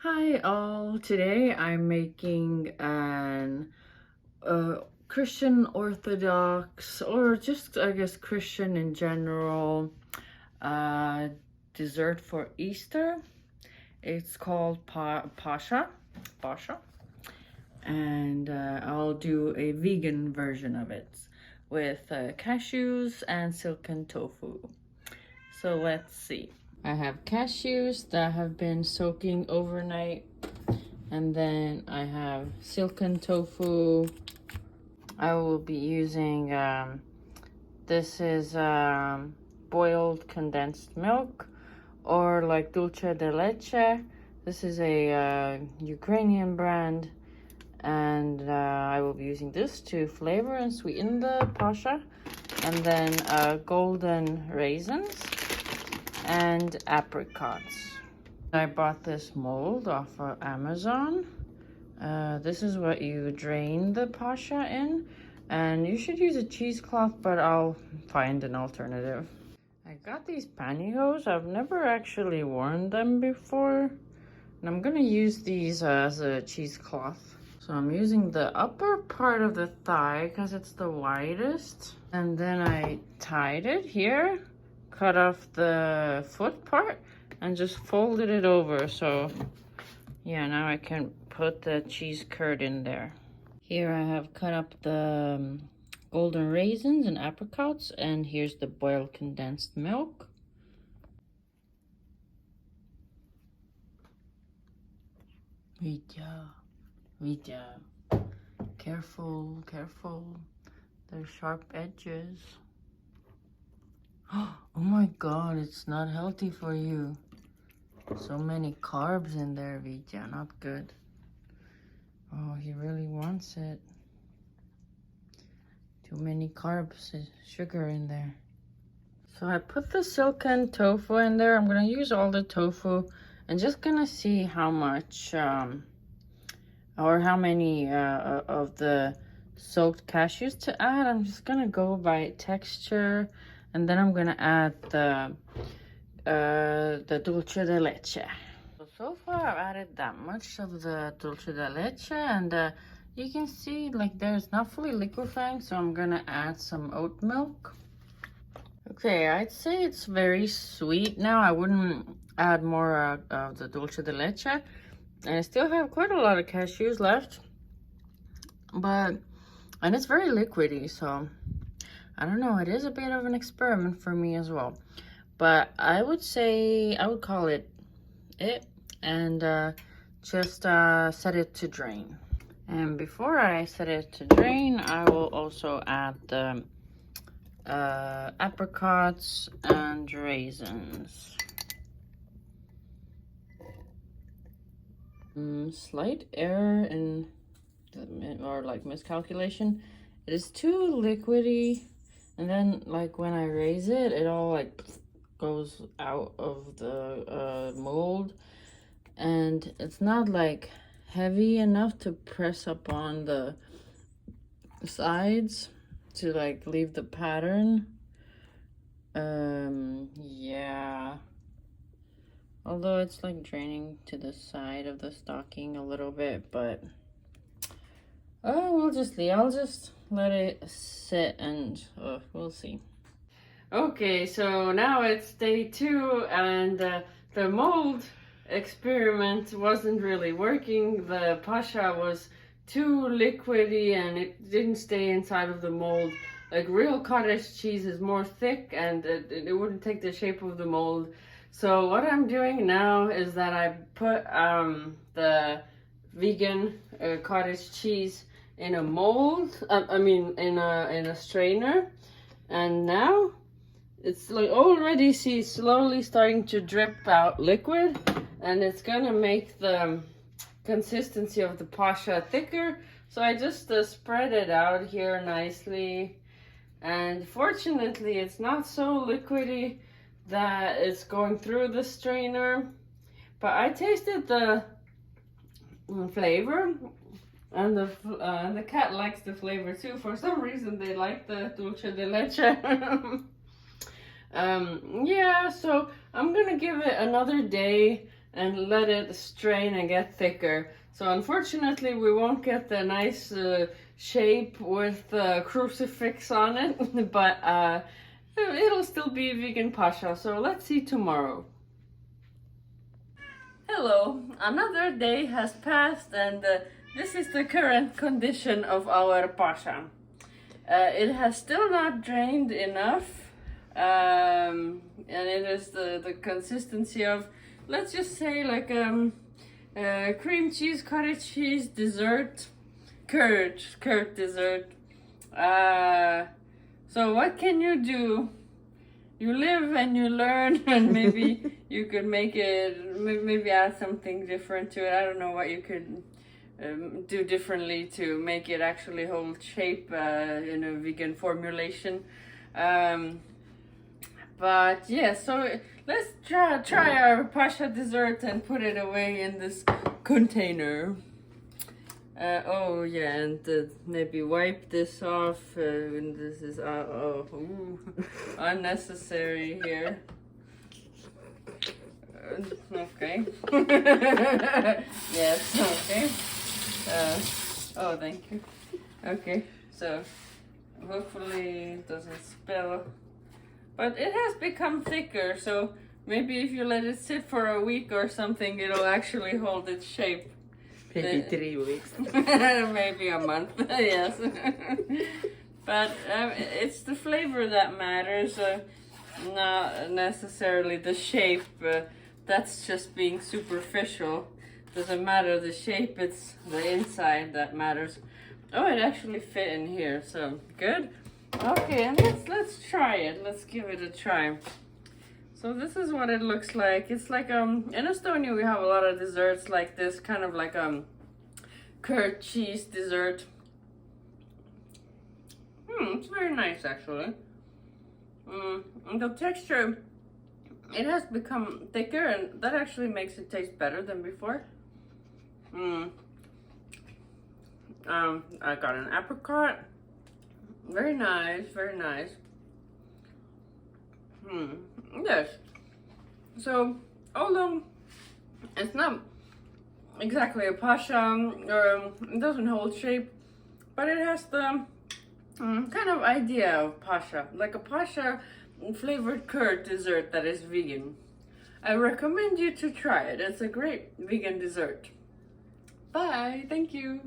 Hi all, today I'm making an Christian Orthodox, or just I guess Christian in general, uh, dessert for Easter. It's called Pasha, and I'll do a vegan version of it with cashews and silken tofu. So let's see. I have cashews that have been soaking overnight, and then I have silken tofu. I will be using, this is boiled condensed milk, or like dulce de leche. This is a Ukrainian brand, and I will be using this to flavor and sweeten the pasha. And then golden raisins and apricots. I bought this mold off of Amazon. This is what you drain the pasha in, and you should use a cheesecloth, but I'll find an alternative. I got these pantyhose. I've never actually worn them before, and I'm gonna use these as a cheesecloth. So I'm using the upper part of the thigh because it's the widest, and then I tied it here, cut off the foot part, and just folded it over. So yeah, now I can put the cheese curd in there. Here I have cut up the golden raisins and apricots, and here's the boiled condensed milk. Vidya. Careful, careful. There's sharp edges. Oh my god, it's not healthy for you. So many carbs in there, Vidya, not good. Oh, he really wants it. Too many carbs, sugar in there. So I put the silken tofu in there. I'm gonna use all the tofu and just gonna see how much, or how many of the soaked cashews to add. I'm just gonna go by texture, and then I'm gonna add the dulce de leche. So far I've added that much of the dulce de leche, and you can see like there's not fully liquefying, so I'm gonna add some oat milk. Okay, I'd say it's very sweet now. I wouldn't add more of the dulce de leche, and I still have quite a lot of cashews left, and it's very liquidy, so I don't know, it is a bit of an experiment for me as well. But I would say, I would call it, and just set it to drain. And before I set it to drain, I will also add the apricots and raisins. Slight error in, or like miscalculation. It is too liquidy, and then like when I raise it, it all like goes out of the mold, and it's not like heavy enough to press up on the sides to like leave the pattern. Yeah, although it's like draining to the side of the stocking a little bit, but I'll just let it sit, and we'll see. Okay, so now it's day 2, and the mold experiment wasn't really working. The pasha was too liquidy and it didn't stay inside of the mold. Like real cottage cheese is more thick, and it wouldn't take the shape of the mold. So what I'm doing now is that I put the vegan cottage cheese in a mold, in a strainer, and now it's like already slowly starting to drip out liquid, and it's gonna make the consistency of the pasha thicker. So I just spread it out here nicely, and fortunately it's not so liquidy that it's going through the strainer. But I tasted the flavor, and the cat likes the flavor too. For some reason they like the dulce de leche. Yeah, so I'm gonna give it another day and let it strain and get thicker. So unfortunately we won't get the nice shape with the crucifix on it, but it'll still be vegan pasha. So let's see tomorrow. Hello, another day has passed and this is the current condition of our pasha. It has still not drained enough, and it is the consistency of, let's just say, like cream cheese, cottage cheese dessert, curd dessert. So what can you do? You live and you learn, and maybe you could make it, maybe add something different to it. I don't know what you could do differently to make it actually hold shape in a vegan formulation. But yeah, so let's try our pasha dessert and put it away in this container. Oh yeah, and maybe wipe this off. And this is unnecessary here. Okay. Yes. Okay. Oh, thank you. Okay. So hopefully it doesn't spill. But it has become thicker, so maybe if you let it sit for a week or something, it'll actually hold its shape. Maybe 3 weeks. Maybe a month, yes. But it's the flavor that matters, not necessarily the shape. That's just being superficial. Doesn't matter the shape, it's the inside that matters. Oh, it actually fit in here, so good. Okay, and let's try it. Let's give it a try. So this is what it looks like. It's like in Estonia we have a lot of desserts like this, kind of like curd-cheese dessert. It's very nice actually. And the texture, it has become thicker, and that actually makes it taste better than before. I got an apricot. Very nice, very nice. Yes. So, although it's not exactly a pasha, or it doesn't hold shape, but it has the kind of idea of pasha, like a pasha flavored curd dessert that is vegan. I recommend you to try it. It's a great vegan dessert. Bye. Thank you.